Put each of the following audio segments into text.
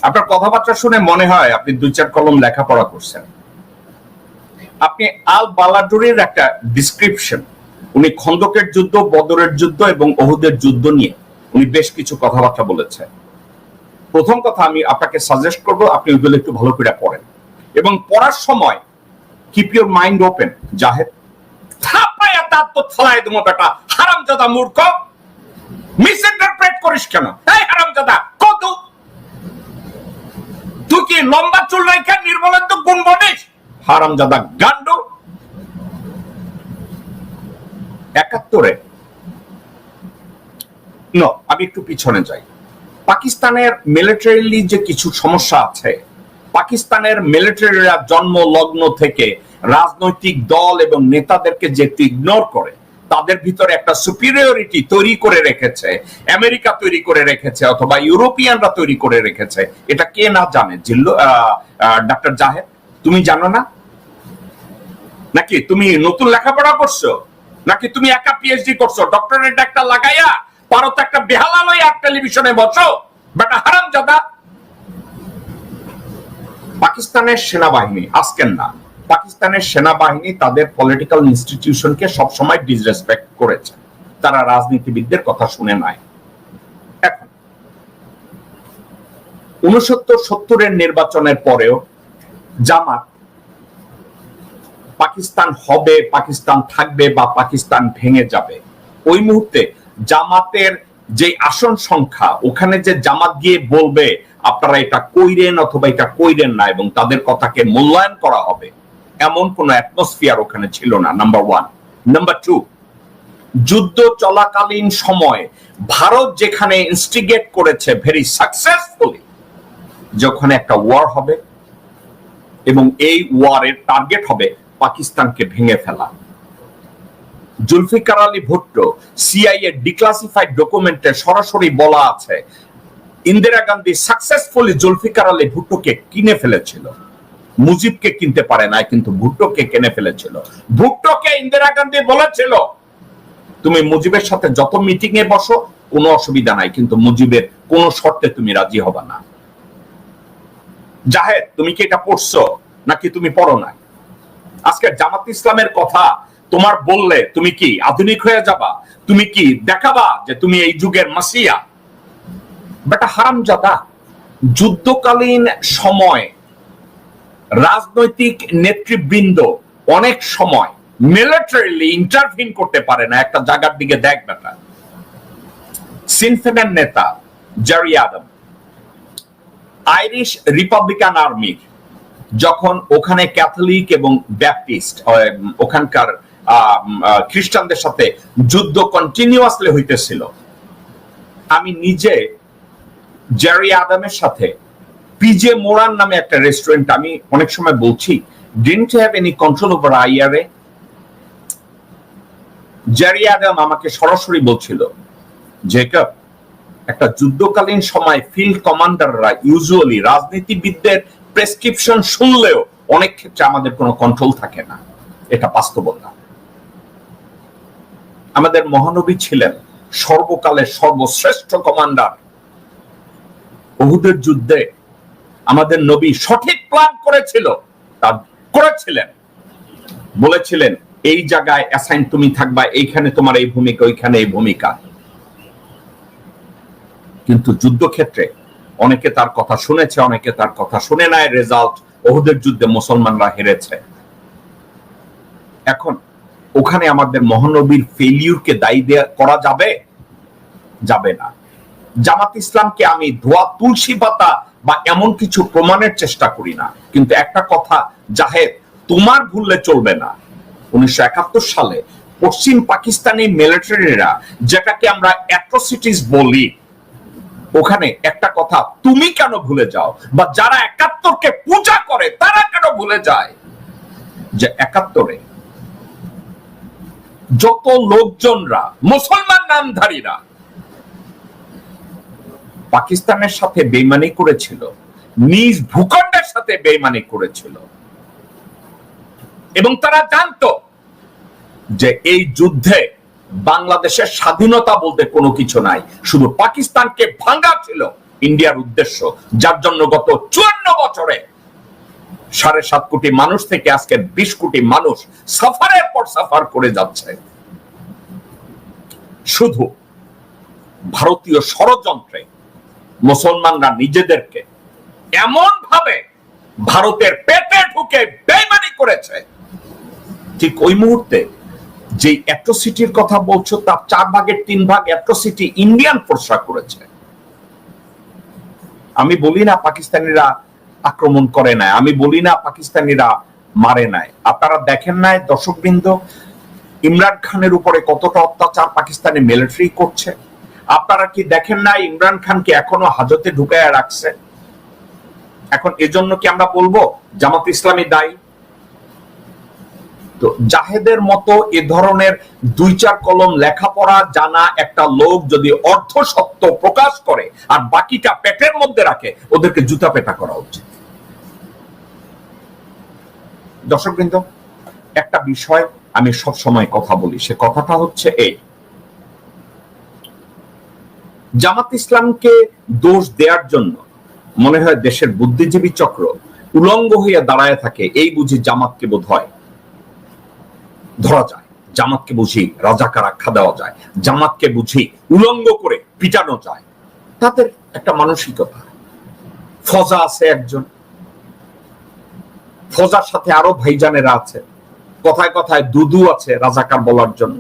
আপনার কথাবার্তা শুনে মনে হয় আপনি 2-4 কলম লেখাপড়া করছেন। আপনি আল বালাডুরের একটা ডিসক্রিপশন, উনি খন্দকের যুদ্ধ, বদরের যুদ্ধ এবং ওহুদের যুদ্ধ নিয়ে উনি বেশ কিছু কথাবার্তা বলেছেন। প্রথম কথা আমি আপনাকে সাজেস্ট করব আপনি ওইগুলো একটু ভালো করে পড়েন, এবং পড়ার সময় কিপ ইউর মাইন্ড ওপেন। জাহেদ, থাপায়া দাঁত তো ফলাই দেবো বেটা, হারামজাদা মূর্খ, মিসইন্টারপ্রেট করিস কেন? এই হারামজাদা, কত তুই কি লম্বা চুল রাখা নির্মলের তো গুণ বনিস? হারামজাদা গান্ডু। 71-এ আমি একটু পিছনে যাই। পাকিস্তানের মিলিটারিলি যে কিছু সমস্যা আছে, পাকিস্তানের মিলিটারিরা জন্ম লগ্ন থেকে রাজনৈতিক দল এবং নেতাদেরকে যে ইগনোর করে, তাদের ভিতরে একটা সুপিরিয়রিটি তৈরি করে রেখেছে, আমেরিকা তৈরি করে রেখেছে অথবা ইউরোপিয়ানরা তৈরি করে রেখেছে। এটা কে না জানে? ডাক্তার জাহেদ, তুমি জানো না? নাকি তুমি নতুন লেখাপড়া করছো? নাকি তুমি একা পিএইচডি করছো? ডক্টরেট একটা লাগাইয়া পারো তো একটা বেহালা লইয়া টেলিভিশনে বসো বেটা হারামজাদা। পাকিস্তানের সেনাবাহিনী, আজকের না, পাকিস্তানের সেনাবাহিনী তাদের পলিটিক্যাল ইনস্টিটিউশনকে সবসময় ডিসরেসপেক্ট করেছে। তারা রাজনীতিবিদদের কথা শুনে নাই। এখন 69-70-এর নির্বাচনের পরেও জামাত পাকিস্তান হবে, পাকিস্তান থাকবে বা পাকিস্তান ভেঙে যাবে, ওই মুহূর্তে জামাতের যে আসন সংখ্যা, ওখানে যে জামাত গিয়ে বলবে আপনারা এটা কইরেন অথবা এটা কইরেন না এবং তাদের কথাকে মূল্যায়ন করা হবে, এমন কোন অ্যাটমসফিয়ার ওখানে ছিল না, নাম্বার 1। নাম্বার 2, যুদ্ধ চলাকালীন সময় ভারত যেখানে ইনস্টিগেট করেছে ভেরি সাকসেসফুলি, যখন একটা ওয়ার হবে এবং এই ওয়ারের টার্গেট হবে পাকিস্তানকে ভেঙে ফেলা। জুলফিকার আলী ভুট্টো সিআইএ ডিক্লাসিফাইড ডকুমেন্টে সরাসরি বলা আছে ইন্দিরা গান্ধী সাকসেসফুলি জুলফিকার আলী ভুট্টোকে কিনে ফেলেছিল। মুজিবকে কিনতে পারে না, কিন্তু ভুট্টোকে কিনে ফেলেছিল। ভুট্টোকে ইন্দিরা গান্ধী বলেছিল তুমি মুজিবের সাথে যত মিটিং এ বসো কোনো অসুবিধা নাই, কিন্তু মুজিবের কোন শর্তে তুমি রাজি হবে না। জাহেদ, তুমি কি এটা পড়ছো নাকি তুমি পড়ো নাই? আজকে জামাত ইসলামের কথা তোমার বললে তুমি কি আধুনিক হয়ে যাবা? তুমি কি দেখাবা যে তুমি এই যুগের মাসিয়া? বেটা হারামজাদা, যুদ্ধকালীন সময় রাজনৈতিক নেতৃবৃন্দ অনেক সময় মিলিটারিলি ইন্টারভিন করতে পারে না। একটা জায়গার দিকে দেখ বেটা, সিন ফেনের নেতা জেরি আদম আইরিশ রিপাবলিকান আর্মির যখন ওখানে ক্যাথলিক এবং ব্যাপটিস্ট ওখানকার খ্রিস্টানদের সাথে যুদ্ধ কন্টিনিউয়াসলি হইতেছিল, আমি নিজে জেরি আদমের সাথে পিজে মোরান নামে একটা রেস্টুরেন্ট, আমি অনেক সময় বলছি didn't have any control over IRA. Gerry Adams আমাকে সরাসরি বলছিল, জেকব, একটা যুদ্ধকালীন সময় ফিল্ড কমান্ডাররা ইউজুয়ালি রাজনীতিবিদদের প্রেসক্রিপশন শুনলেও অনেক ক্ষেত্রে আমাদের কোনো কন্ট্রোল থাকে না। এটা বাস্তবতা। আমাদের মহানবী ছিলেন সর্বকালের সর্বশ্রেষ্ঠ কমান্ডার। উহুদের যুদ্ধে আমাদের নবী সঠিক প্ল্যান করেছিলেন, বলেছিলেন এই জায়গায় অ্যাসাইন তুমি থাকবা, এইখানে তোমার এই ভূমিকা, ওইখানে এই ভূমিকা। কিন্তু যুদ্ধক্ষেত্রে অনেকে তার কথা শুনেছে, অনেকে তার কথা শুনে নাই। রেজাল্ট, উহুদের যুদ্ধে মুসলমানরা হেরেছে। এখন ওখানে আমাদের মহানবীর ফেলিউরকে দায়ী করা যাবে না। জামাত ইসলামকে আমি ধোয়া তুলসী পাতা বা এমন কিছু প্রমাণের চেষ্টা করি না, কিন্তু একটা কথা জাহেদ, তোমার ভুললে চলবে না। 1971 সালে পশ্চিম পাকিস্তানি মিলিটারিরা, যেটাকে আমরা অ্যাট্রোসিটিস বলি, ওখানে একটা কথা তুমি কেন ভুলে যাও, বা যারা 71-কে পূজা করে তারা কেন ভুলে যায় যে 71-এ যত লোকজনরা মুসলমান নামধারীরা পাকিস্তানের সাথে বেইমানি করেছিল, নিজ ভূখণ্ডের সাথে বেইমানি করেছিল, এবং তারা জানতো যে এই যুদ্ধে বাংলাদেশের স্বাধীনতা বলতে কোনো কিছু নাই, শুধু পাকিস্তানকে ভাঙা ছিল। ইন্ডিয়ার উদ্দেশ্য, যার জন্য গত 54 বছরে 7.5 কোটি মানুষ থেকে আজকে 20 কোটি মানুষ সাফারের পর সাফার করে যাচ্ছে শুধু ভারতীয় ষড়যন্ত্রে। মুসলমানরা নিজেদেরকে এমন ভাবে ভারতের পেটে ঢুকে বেইমানি করেছে, ঠিক ওই মুহূর্তে যে অ্যাট্রোসিটির কথা বলছো তার 3/4 অ্যাট্রোসিটি ইন্ডিয়ান ফোর্সরা করেছে। আমি বলি না পাকিস্তানিরা আক্রমণ করে নাই, আমি বলি না পাকিস্তানিরা মারে নাই। আপনারা দেখেন নাই দর্শকবৃন্দ, ইমরান খানের উপরে কতটা অত্যাচার পাকিস্তানি মিলিটারি করছে? আপনারা কি দেখেন না ইমরান খানকে এখনো হাজতে ঢুকায় রাখছে? এখন এজন্য কি আমরা বলবো জামাত ইসলামী দায়ী? তো জাহেদের মতো এ ধরনের 2-4 কলম লেখাপড়া জানা একটা লোক যদি অর্ধ সত্য প্রকাশ করে আর বাকিটা পেটের মধ্যে রাখে, ওদেরকে জুতা পেটা করা উচিত। দর্শকবৃন্দ, একটা বিষয় আমি সব সময় কথা বলি, সে কথাটা হচ্ছে এই, জামাত ইসলামকে দোষ দেওয়ার জন্য মনে হয় দেশের বুদ্ধিজীবী চক্র উলঙ্গ হইয়া দাঁড়ায় থাকে, এই বুঝি জামাতকে বোধ হয় ধরা যায়, জামাতকে বুঝি রাজাকার আখ্যা দেওয়া যায়, জামাতকে বুঝি উলঙ্গ করে পিটানো যায়। তাদের একটা মানসিকতা। ফজা আছে একজন, ফজার সাথে আরো ভাইজানেরা আছে, কথায় কথায় দুদু আছে রাজাকার বলার জন্য,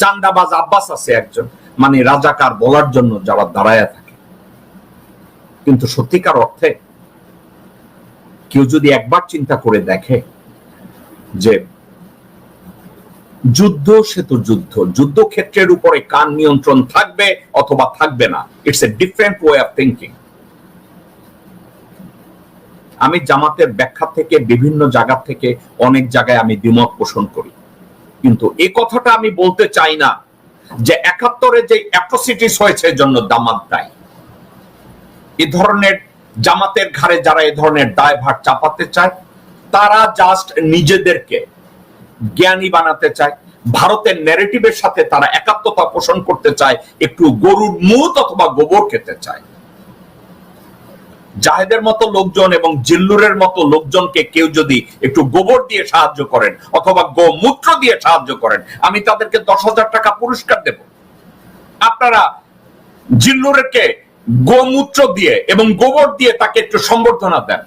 চান্দাবাজ আব্বাস আছে একজন, মানে রাজাকার বলার জন্য যারা দাঁড়ায় থাকে। কিন্তু সত্যিকার অর্থে কেউ যদি একবার চিন্তা করে দেখে যে যুদ্ধ, সে তো যুদ্ধ, যুদ্ধক্ষেত্রের উপরে কার নিয়ন্ত্রণ থাকবে অথবা থাকবে না, it's a different way of thinking. আমি জামাতের ব্যাখ্যা থেকে বিভিন্ন জায়গা থেকে অনেক জায়গায় আমি দ্বিমত পোষণ করি, কিন্তু এই কথাটা আমি বলতে চাই না যে 71-এ যে অ্যাট্রোসিটিস হয়েছে জন্য জামাত দায়ী। এ ধরনের জামাতের ঘাড়ে যারা এ ধরনের দায়ভার চাপাতে চায়, তারা জাস্ট নিজেদেরকে জ্ঞানী বানাতে চায়, ভারতের ন্যারেটিভের সাথে তারা একাত্মতা পোষণ করতে চায়, একটু গরুর মুত অথবা গোবর খেতে চায়। জাহেদের মতো লোকজন এবং জিল্লুরের মতো লোকজনকে কেউ যদি একটু গোবর দিয়ে সাহায্য করেন অথবা গোমূত্র দিয়ে সাহায্য করেন, আমি তাদেরকে 10,000 টাকা পুরস্কার দেব। আপনারা জিল্লুরকে গোমূত্র দিয়ে এবং গোবর দিয়ে তাকে একটু সম্বর্ধনা দেন।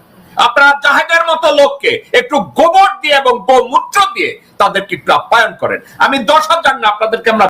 আপনারা জাহেদের মতো লোককে একটু গোবর দিয়ে এবং গোমূত্র দিয়ে তাদেরকে একটু আপ্যায়ন করেন। আমি 10,000 না, আপনাদেরকে আমরা